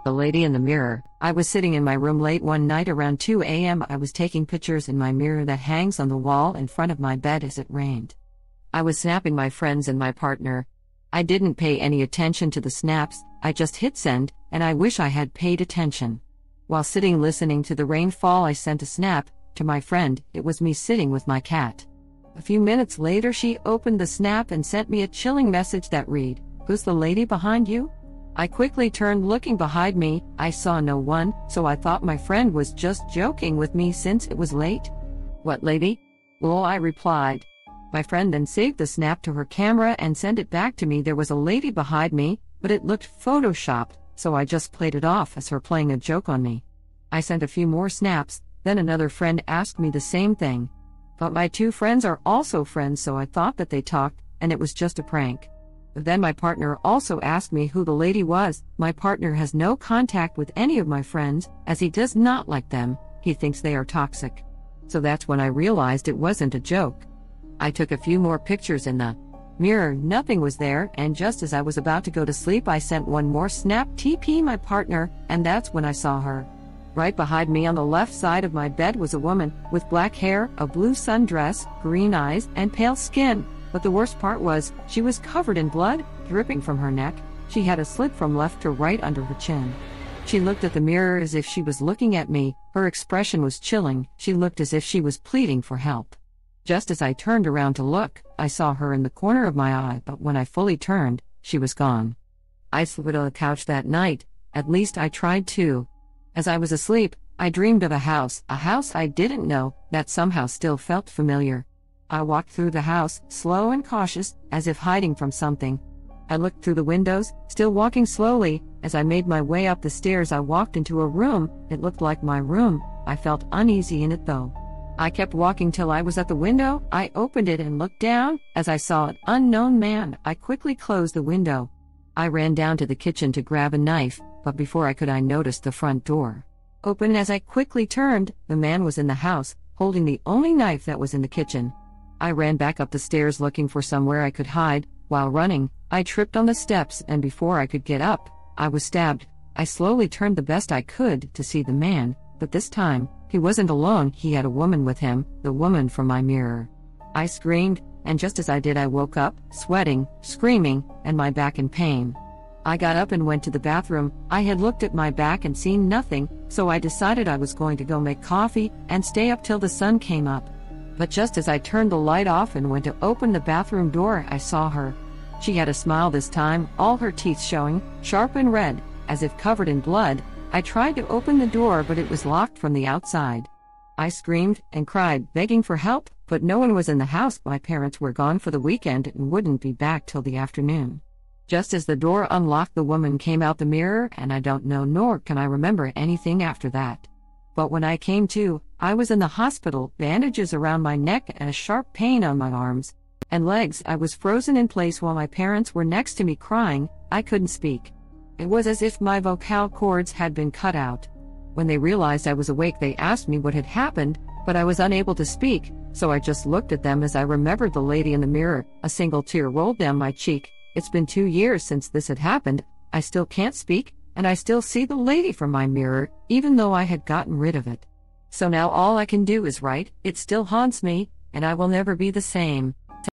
The lady in the mirror. I was sitting in my room late one night around 2 a.m. I was taking pictures in my mirror that hangs on the wall in front of my bed as it rained. I was snapping my friends and my partner. I didn't pay any attention to the snaps, I just hit send, and I wish I had paid attention. While sitting listening to the rain fall, I sent a snap to my friend. It was me sitting with my cat. A few minutes later, she opened the snap and sent me a chilling message that read, "Who's the lady behind you?" I quickly turned, looking behind me. I saw no one, so I thought my friend was just joking with me since it was late. "What lady?" "Well," I replied. My friend then saved the snap to her camera and sent it back to me. There was a lady behind me, but it looked photoshopped, so I just played it off as her playing a joke on me. I sent a few more snaps, then another friend asked me the same thing. But my two friends are also friends, so I thought that they talked, and it was just a prank. Then my partner also asked me who the lady was. My partner has no contact with any of my friends, as he does not like them. He thinks they are toxic. So that's when I realized it wasn't a joke. I took a few more pictures in the mirror. Nothing was there, and just as I was about to go to sleep, I sent one more snap TP my partner, and that's when I saw her. Right behind me on the left side of my bed was a woman with black hair, a blue sundress, green eyes, and pale skin. But the worst part was, she was covered in blood, dripping from her neck. She had a slit from left to right under her chin. She looked at the mirror as if she was looking at me. Her expression was chilling. She looked as if she was pleading for help. Just as I turned around to look, I saw her in the corner of my eye, but when I fully turned, she was gone. I slept on the couch that night. At least I tried to. As I was asleep, I dreamed of a house I didn't know, that somehow still felt familiar. I walked through the house, slow and cautious, as if hiding from something. I looked through the windows, still walking slowly. As I made my way up the stairs, I walked into a room. It looked like my room. I felt uneasy in it though. I kept walking till I was at the window. I opened it and looked down. As I saw an unknown man, I quickly closed the window. I ran down to the kitchen to grab a knife, but before I could, I noticed the front door open. As I quickly turned, the man was in the house, holding the only knife that was in the kitchen. I ran back up the stairs looking for somewhere I could hide. While running, I tripped on the steps, and before I could get up, I was stabbed. I slowly turned the best I could to see the man, but this time, he wasn't alone. He had a woman with him, the woman from my mirror. I screamed, and just as I did, I woke up, sweating, screaming, and my back in pain. I got up and went to the bathroom. I had looked at my back and seen nothing, so I decided I was going to go make coffee and stay up till the sun came up. But just as I turned the light off and went to open the bathroom door, I saw her. She had a smile this time, all her teeth showing, sharp and red, as if covered in blood. I tried to open the door, but it was locked from the outside. I screamed and cried, begging for help, but no one was in the house. My parents were gone for the weekend and wouldn't be back till the afternoon. Just as the door unlocked, the woman came out the mirror, and I don't know nor can I remember anything after that. But when I came to, I was in the hospital, bandages around my neck and a sharp pain on my arms and legs. I was frozen in place while my parents were next to me crying. I couldn't speak. It was as if my vocal cords had been cut out. When they realized I was awake, they asked me what had happened, but I was unable to speak, so I just looked at them as I remembered the lady in the mirror. A single tear rolled down my cheek. It's been 2 years since this had happened. I still can't speak, and I still see the lady from my mirror, even though I had gotten rid of it. So now all I can do is write. It still haunts me, and I will never be the same.